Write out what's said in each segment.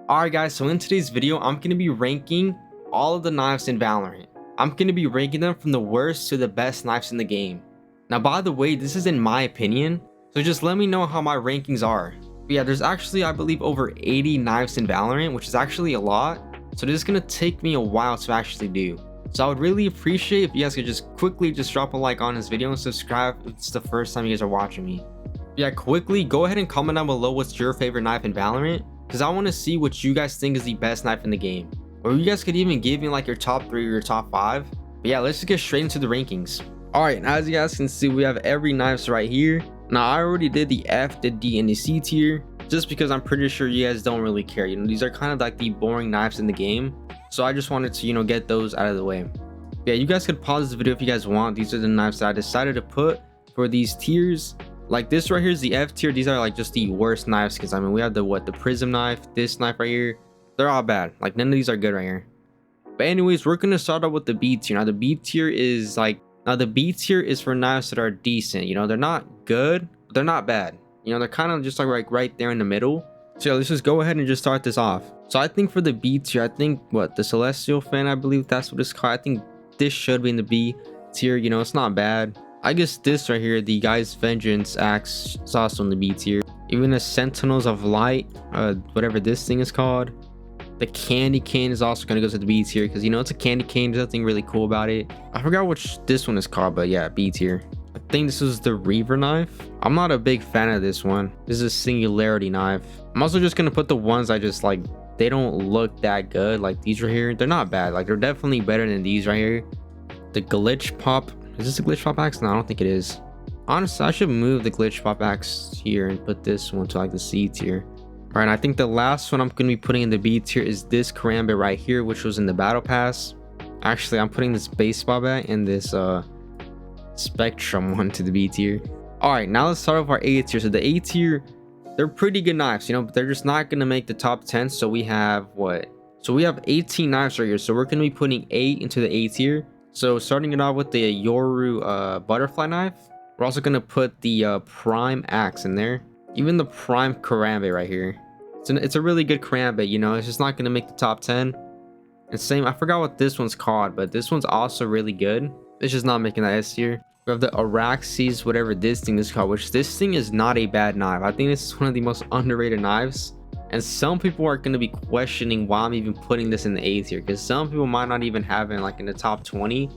Alright guys, so in today's video, I'm going to be ranking all of the knives in Valorant. I'm going to be ranking them from the worst to the best knives in the game. Now by the way, this is in my opinion, so just let me know how my rankings are. But yeah, there's actually I believe over 80 knives in Valorant, which is actually a lot. So this is going to take me a while to actually do. So I would really appreciate if you guys could just quickly drop a like on this video and subscribe if it's the first time you guys are watching me. Yeah, quickly go ahead and comment down below what's your favorite knife in Valorant, because I want to see what you guys think is the best knife in the game. Or you guys could even give me like your top 3 or your top 5. But yeah, let's just get straight into the rankings. Alright, as you guys can see, we have every knives right here. Now I already did the F, the D, and the C tier, just because I'm pretty sure you guys don't really care. You know, these are kind of like the boring knives in the game. So I just wanted to, you know, get those out of the way. But yeah, you guys could pause this video if you guys want. These are the knives that I decided to put for these tiers. Like this right here is the F tier. These are like just the worst knives, because I mean we have the prism knife, this knife right here. They're all bad. Like none of these are good right here. But anyways, we're gonna start out with the B tier. Now the B tier is like, the B tier is for knives that are decent. You know, they're not good, but they're not bad. You know, they're kind of just like right there in the middle. So yeah, let's just go ahead and just start this off. So I think for the B tier, I think the Celestial Fan, I believe that's what it's called. I think this should be in the B tier. You know, it's not bad. I guess this right here, the Guy's Vengeance axe, is also in the B tier. Even the Sentinels of Light, whatever this thing is called, the Candy Cane is also gonna go to the B tier, because you know it's a candy cane. There's nothing really cool about it. I forgot which this one is called, but yeah, B tier. I think this is the Reaver knife. I'm not a big fan of this one. This is a Singularity knife. I'm also just gonna put the ones I just like. They don't look that good. Like these right here, they're not bad. Like they're definitely better than these right here. The Glitch Pop. Is this a Glitch Pop axe? No, I don't think it is. Honestly, I should move the Glitch Pop axe here and put this one to like the C tier. All right, I think the last one I'm going to be putting in the B tier is this Karambit right here, which was in the Battle Pass. Actually, I'm putting this baseball bat and this Spectrum one to the B tier. All right, now let's start with our A tier. So the A tier, they're pretty good knives, you know, but they're just not going to make the top 10. So we have what? So we have 18 knives right here. So we're going to be putting 8 into the A tier. So starting it off with the Yoru butterfly knife. We're also going to put the prime axe in there. Even the prime Karambit right here. It's a really good Karambit, you know. It's just not going to make the top 10. And same, I forgot what this one's called, but this one's also really good. It's just not making that S tier. We have the Araxes, whatever this thing is called, which this thing is not a bad knife. I think this is one of the most underrated knives. And some people are going to be questioning why I'm even putting this in the A tier, because some people might not even have it like in the top 20.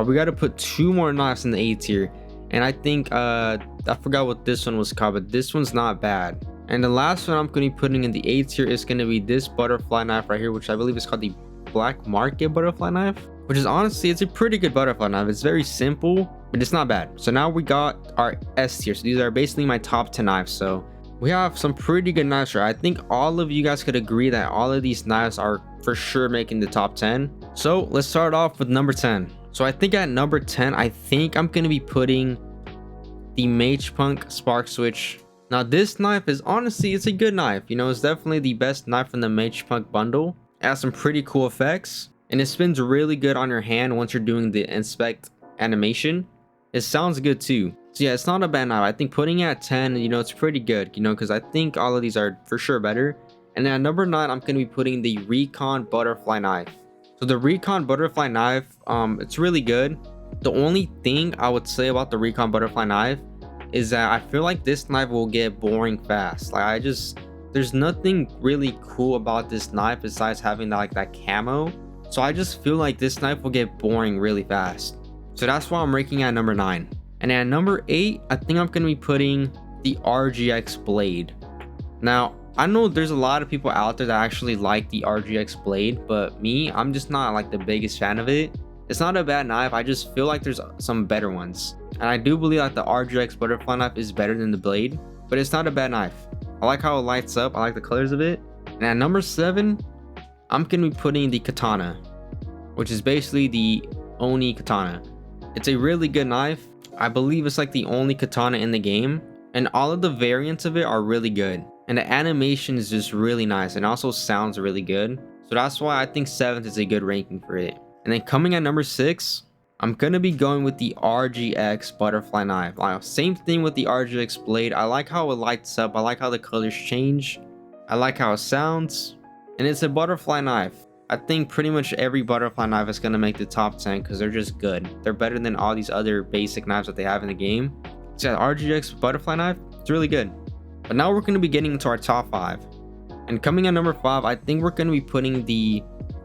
We got to put 2 more knives in the A tier. And I think I forgot what this one was called, but this one's not bad. And the last one I'm going to be putting in the A tier is going to be this butterfly knife right here, which I believe is called the Black Market butterfly knife, which is honestly, it's a pretty good butterfly knife. It's very simple, but it's not bad. So now we got our S tier. So these are basically my top 10 knives. So we have some pretty good knives here. I think all of you guys could agree that all of these knives are for sure making the top 10. So let's start off with number 10. So I think at number 10, I think I'm going to be putting the MAGEPUNK SPARKSWITCH. Now this knife is honestly, it's a good knife. You know, it's definitely the best knife from the MAGEPUNK bundle. It has some pretty cool effects. And it spins really good on your hand once you're doing the inspect animation. It sounds good too. So yeah, it's not a bad knife. I think putting it at 10, you know, it's pretty good, you know, because I think all of these are for sure better. And then at number 9, I'm going to be putting the RECON butterfly knife. So the RECON butterfly knife, it's really good. The only thing I would say about the RECON butterfly knife is that I feel like this knife will get boring fast. Like there's nothing really cool about this knife besides having that camo. So I just feel like this knife will get boring really fast. So that's why I'm ranking at number 9. And at number 8, I think I'm going to be putting the RGX blade. Now, I know there's a lot of people out there that actually like the RGX blade, but me, I'm just not like the biggest fan of it. It's not a bad knife. I just feel like there's some better ones. And I do believe that the RGX butterfly knife is better than the blade, but it's not a bad knife. I like how it lights up. I like the colors of it. And at number 7, I'm going to be putting the katana, which is basically the Oni katana. It's a really good knife. I believe it's like the only katana in the game, and all of the variants of it are really good. And the animation is just really nice, and also sounds really good. So that's why I think 7th is a good ranking for it. And then coming at number 6, I'm going to be going with the RGX butterfly knife. Same thing with the RGX blade. I like how it lights up. I like how the colors change. I like how it sounds. and it's a butterfly knife. I think pretty much every butterfly knife is going to make the top 10 because they're just good. They're better than all these other basic knives that they have in the game. So yeah, RGX butterfly knife, it's really good. But now we're going to be getting into our top 5. And coming at number 5, I think we're going to be putting the,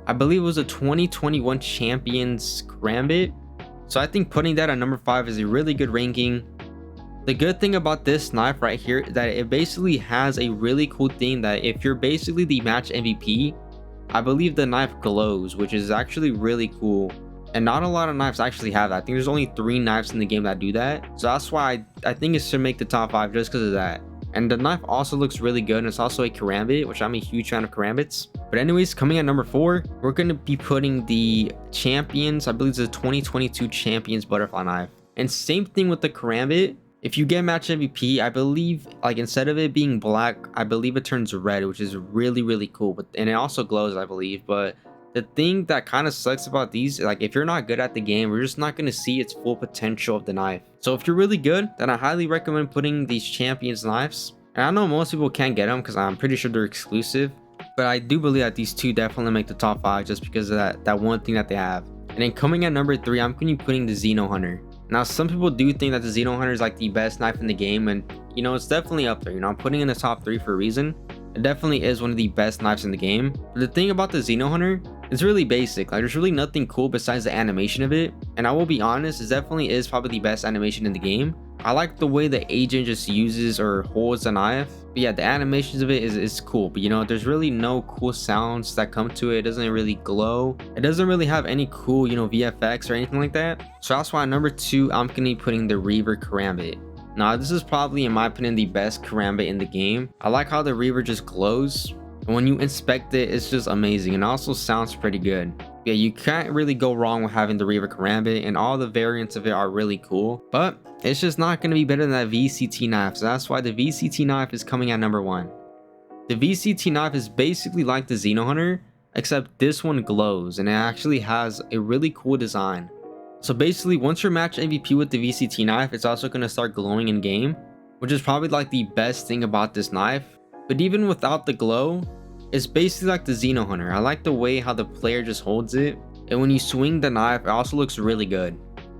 I believe it was a 2021 Champions Karambit. So I think putting that at number 5 is a really good ranking. The good thing about this knife right here is that it basically has a really cool thing that if you're basically the match MVP, I believe the knife glows, which is actually really cool. And not a lot of knives actually have that. I think there's only 3 knives in the game that do that. So that's why I think it should make the top 5 just because of that. And the knife also looks really good, and it's also a Karambit, which I'm a huge fan of Karambits. But anyways, coming at number 4, we're going to be putting the Champions, I believe it's the 2022 Champions butterfly knife. And same thing with the Karambit. If you get match MVP, I believe, like, instead of it being black, I believe it turns red, which is really cool. And it also glows, I believe. But the thing that kind of sucks about these, like, if you're not good at the game, we're just not going to see its full potential of the knife. So if you're really good, then I highly recommend putting these Champions knives. And I know most people can't get them because I'm pretty sure they're exclusive. But I do believe that these 2 definitely make the top 5 just because of that one thing that they have. And then coming at number 3, I'm going to be putting the XENO Hunter. Now, some people do think that the XENO Hunter is like the best knife in the game. And, you know, it's definitely up there. You know, I'm putting in the top 3 for a reason. It definitely is one of the best knives in the game. But the thing about the XENO Hunter, it's really basic. Like, there's really nothing cool besides the animation of it. And I will be honest, it definitely is probably the best animation in the game. I like the way the agent just uses or holds the knife. But yeah, the animations of it is cool. But you know, there's really no cool sounds that come to it. It doesn't really glow. It doesn't really have any cool, you know, VFX or anything like that. So that's why at number 2, I'm going to be putting the REAVER Karambit. Now, this is probably, in my opinion, the best Karambit in the game. I like how the REAVER just glows. And when you inspect it, it's just amazing. And also sounds pretty good. Yeah, you can't really go wrong with having the REAVER Karambit. And all the variants of it are really cool. But it's just not going to be better than that VCT knife. So that's why the VCT knife is coming at number 1. The VCT knife is basically like the XENO Hunter, except this one glows. And it actually has a really cool design. So basically, once you're match MVP with the VCT knife, it's also going to start glowing in game, which is probably like the best thing about this knife. But even without the glow, it's basically like the XENO Hunter. I like the way how the player just holds it, and when you swing the knife, it also looks really good.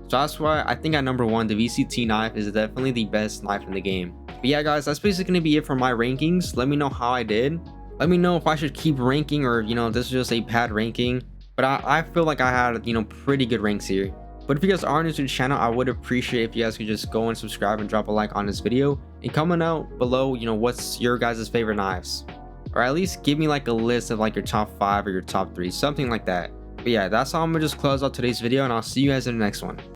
So that's why I think at number 1, the VCT knife is definitely the best knife in the game. But yeah, guys, that's basically going to be it for my rankings. Let me know how I did. Let me know if I should keep ranking or, you know, this is just a bad ranking. But I feel like I had, you know, pretty good ranks here. But if you guys are new to the channel, I would appreciate if you guys could just go and subscribe and drop a like on this video. And comment out below, you know, what's your guys' favorite knives. Or at least give me like a list of like your top 5 or your top 3, something like that. But yeah, that's how I'm going to just close out today's video, and I'll see you guys in the next one.